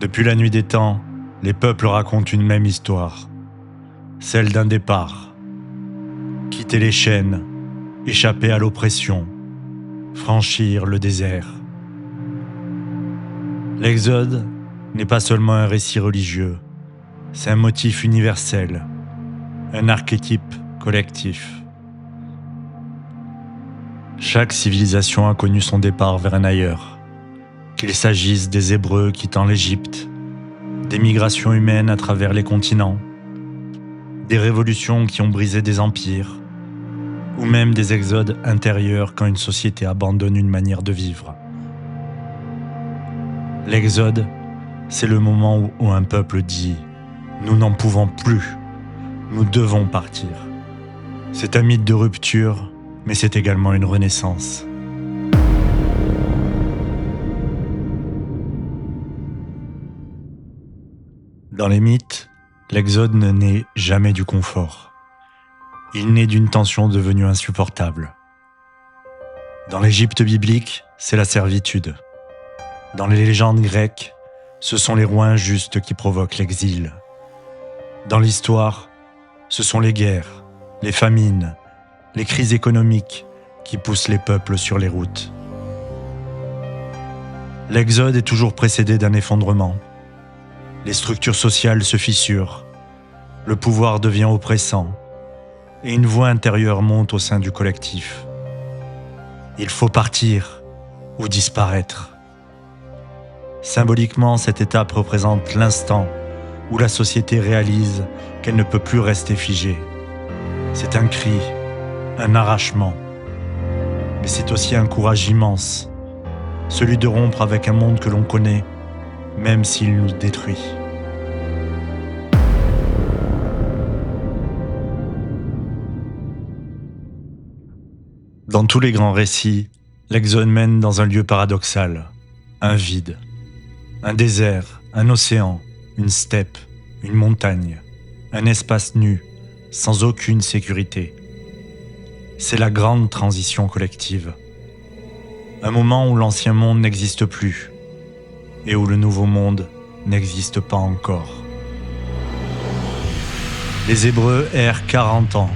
Depuis la nuit des temps, les peuples racontent une même histoire, celle d'un départ. Quitter les chaînes, échapper à l'oppression, franchir le désert. L'Exode n'est pas seulement un récit religieux, c'est un motif universel, un archétype collectif. Chaque civilisation a connu son départ vers un ailleurs, qu'il s'agisse des Hébreux quittant l'Égypte, des migrations humaines à travers les continents, des révolutions qui ont brisé des empires, ou même des exodes intérieurs quand une société abandonne une manière de vivre. L'exode, c'est le moment où un peuple dit « Nous n'en pouvons plus, nous devons partir ». C'est un mythe de rupture, mais c'est également une renaissance. Dans les mythes, l'exode ne naît jamais du confort. Il naît d'une tension devenue insupportable. Dans l'Égypte biblique, c'est la servitude. Dans les légendes grecques, ce sont les rois injustes qui provoquent l'exil. Dans l'histoire, ce sont les guerres, les famines, les crises économiques qui poussent les peuples sur les routes. L'exode est toujours précédé d'un effondrement. Les structures sociales se fissurent, le pouvoir devient oppressant et une voix intérieure monte au sein du collectif. Il faut partir ou disparaître. Symboliquement, cette étape représente l'instant où la société réalise qu'elle ne peut plus rester figée. C'est un cri, un arrachement, mais c'est aussi un courage immense, celui de rompre avec un monde que l'on connaît, même s'il nous détruit. Dans tous les grands récits, l'exode mène dans un lieu paradoxal, un vide. Un désert, un océan, une steppe, une montagne, un espace nu, sans aucune sécurité. C'est la grande transition collective. Un moment où l'ancien monde n'existe plus et où le nouveau monde n'existe pas encore. Les Hébreux errent 40 ans.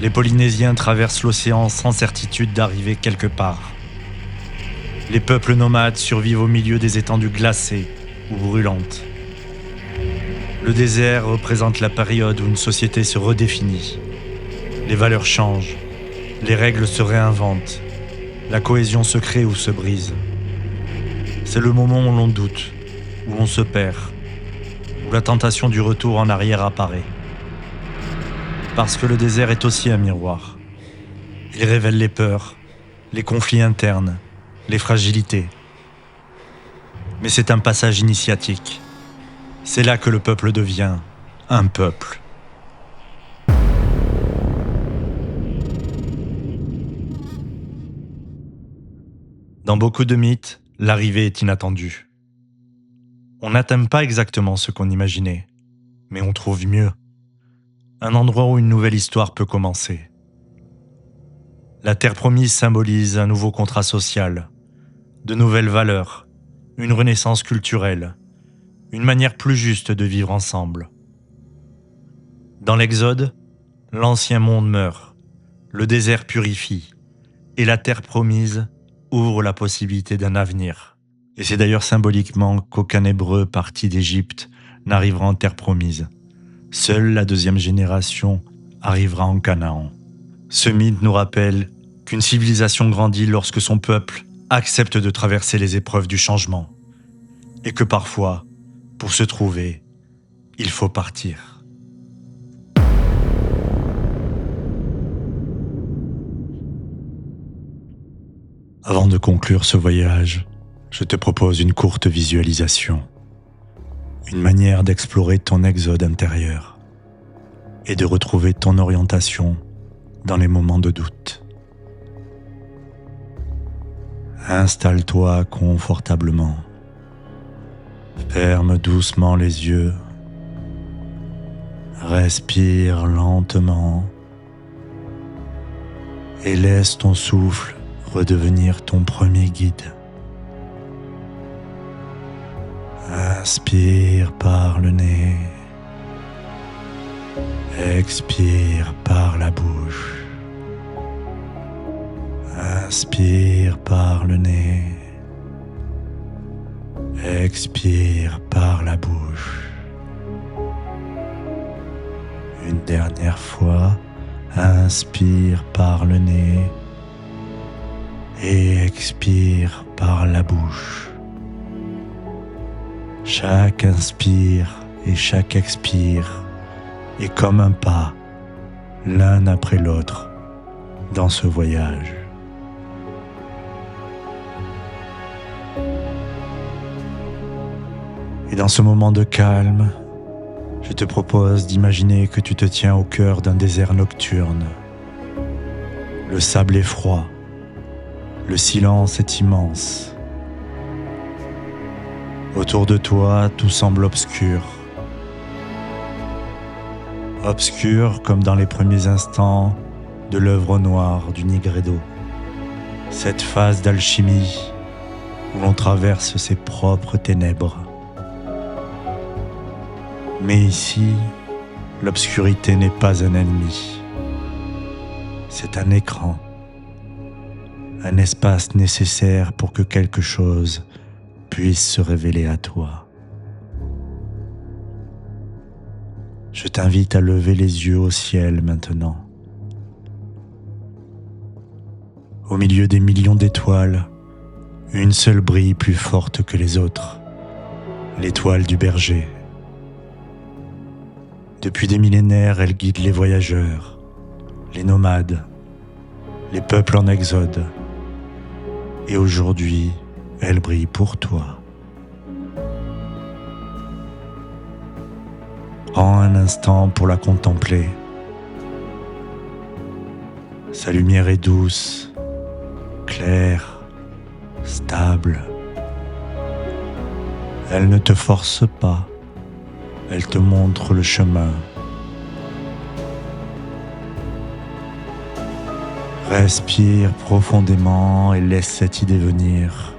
Les Polynésiens traversent l'océan sans certitude d'arriver quelque part. Les peuples nomades survivent au milieu des étendues glacées ou brûlantes. Le désert représente la période où une société se redéfinit. Les valeurs changent, les règles se réinventent, la cohésion se crée ou se brise. C'est le moment où l'on doute, où l'on se perd, où la tentation du retour en arrière apparaît. Parce que le désert est aussi un miroir. Il révèle les peurs, les conflits internes, les fragilités. Mais c'est un passage initiatique. C'est là que le peuple devient un peuple. Dans beaucoup de mythes, l'arrivée est inattendue. On n'atteint pas exactement ce qu'on imaginait, mais on trouve mieux. Un endroit où une nouvelle histoire peut commencer. La terre promise symbolise un nouveau contrat social, de nouvelles valeurs, une renaissance culturelle, une manière plus juste de vivre ensemble. Dans l'Exode, l'ancien monde meurt, le désert purifie, et la terre promise ouvre la possibilité d'un avenir. Et c'est d'ailleurs symboliquement qu'aucun Hébreu parti d'Égypte n'arrivera en terre promise. Seule la deuxième génération arrivera en Canaan. Ce mythe nous rappelle qu'une civilisation grandit lorsque son peuple accepte de traverser les épreuves du changement et que parfois, pour se trouver, il faut partir. Avant de conclure ce voyage, je te propose une courte visualisation, une manière d'explorer ton exode intérieur et de retrouver ton orientation dans les moments de doute. Installe-toi confortablement. Ferme doucement les yeux. Respire lentement et laisse ton souffle redevenir ton premier guide. Inspire par le nez. Expire par la bouche. Inspire par le nez. Expire par la bouche. Une dernière fois, inspire par le nez et expire par la bouche. Chaque inspire et chaque expire est comme un pas, l'un après l'autre, dans ce voyage. Et dans ce moment de calme, je te propose d'imaginer que tu te tiens au cœur d'un désert nocturne. Le sable est froid, le silence est immense. Autour de toi, tout semble obscur. Obscur comme dans les premiers instants de l'œuvre noire du Nigredo. Cette phase d'alchimie où l'on traverse ses propres ténèbres. Mais ici, l'obscurité n'est pas un ennemi. C'est un écran, un espace nécessaire pour que quelque chose puisse se révéler à toi. Je t'invite à lever les yeux au ciel maintenant. Au milieu des millions d'étoiles, une seule brille plus forte que les autres, l'étoile du berger. Depuis des millénaires, elle guide les voyageurs, les nomades, les peuples en exode. Et aujourd'hui, elle brille pour toi. Prends un instant pour la contempler. Sa lumière est douce, claire, stable. Elle ne te force pas. Elle te montre le chemin. Respire profondément et laisse cette idée venir.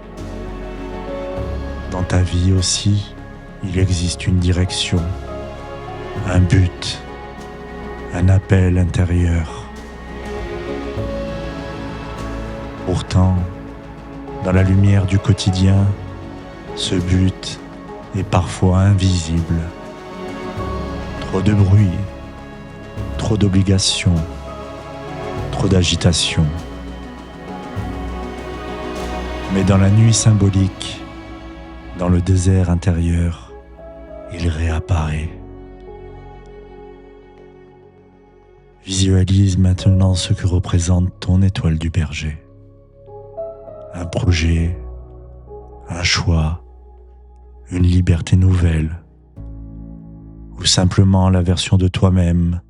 Dans ta vie aussi, il existe une direction, un but, un appel intérieur. Pourtant, dans la lumière du quotidien, ce but est parfois invisible. Trop de bruit, trop d'obligations, trop d'agitation. Mais dans la nuit symbolique, dans le désert intérieur, il réapparaît. Visualise maintenant ce que représente ton étoile du berger. Un projet, un choix, une liberté nouvelle, ou simplement la version de toi-même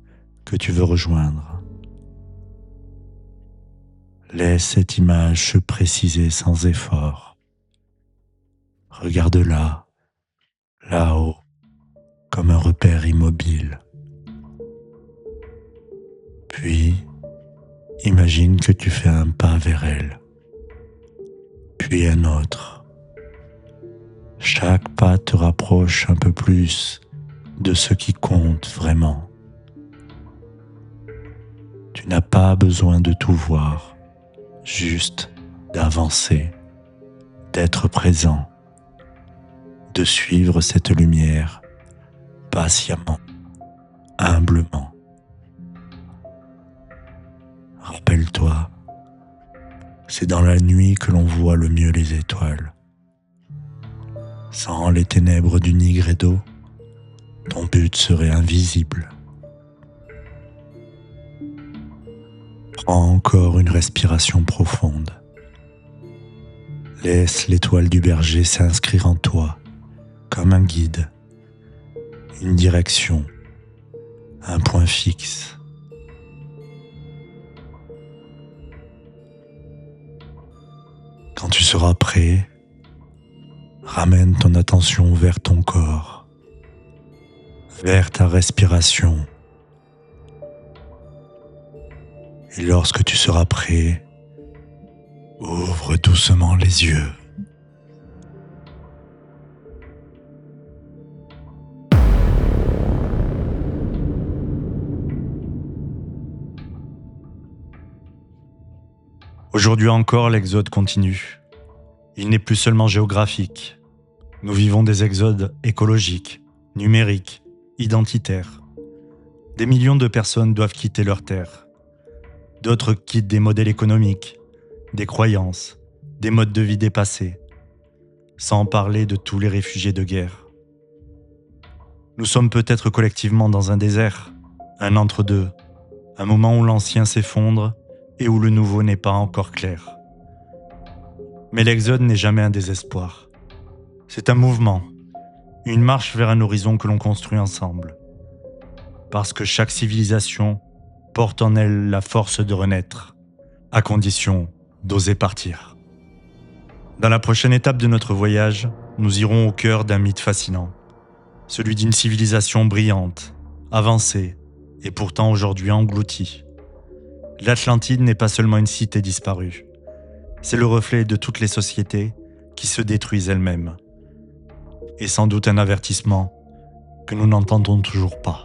que tu veux rejoindre. Laisse cette image se préciser sans effort. Regarde-la, là-haut, comme un repère immobile. Puis, imagine que tu fais un pas vers elle, puis un autre. Chaque pas te rapproche un peu plus de ce qui compte vraiment. Tu n'as pas besoin de tout voir, juste d'avancer, d'être présent, de suivre cette lumière patiemment, humblement. Rappelle-toi, c'est dans la nuit que l'on voit le mieux les étoiles. Sans les ténèbres du Nigredo, ton but serait invisible. Prends encore une respiration profonde. Laisse l'étoile du berger s'inscrire en toi, comme un guide, une direction, un point fixe. Quand tu seras prêt, ramène ton attention vers ton corps, vers ta respiration. Et lorsque tu seras prêt, ouvre doucement les yeux. Aujourd'hui encore, l'exode continue. Il n'est plus seulement géographique. Nous vivons des exodes écologiques, numériques, identitaires. Des millions de personnes doivent quitter leur terre. D'autres quittent des modèles économiques, des croyances, des modes de vie dépassés, sans parler de tous les réfugiés de guerre. Nous sommes peut-être collectivement dans un désert, un entre-deux, un moment où l'ancien s'effondre et où le nouveau n'est pas encore clair. Mais l'exode n'est jamais un désespoir. C'est un mouvement, une marche vers un horizon que l'on construit ensemble. Parce que chaque civilisation porte en elle la force de renaître, à condition d'oser partir. Dans la prochaine étape de notre voyage, nous irons au cœur d'un mythe fascinant, celui d'une civilisation brillante, avancée, et pourtant aujourd'hui engloutie. L'Atlantide n'est pas seulement une cité disparue, c'est le reflet de toutes les sociétés qui se détruisent elles-mêmes. Et sans doute un avertissement que nous n'entendons toujours pas.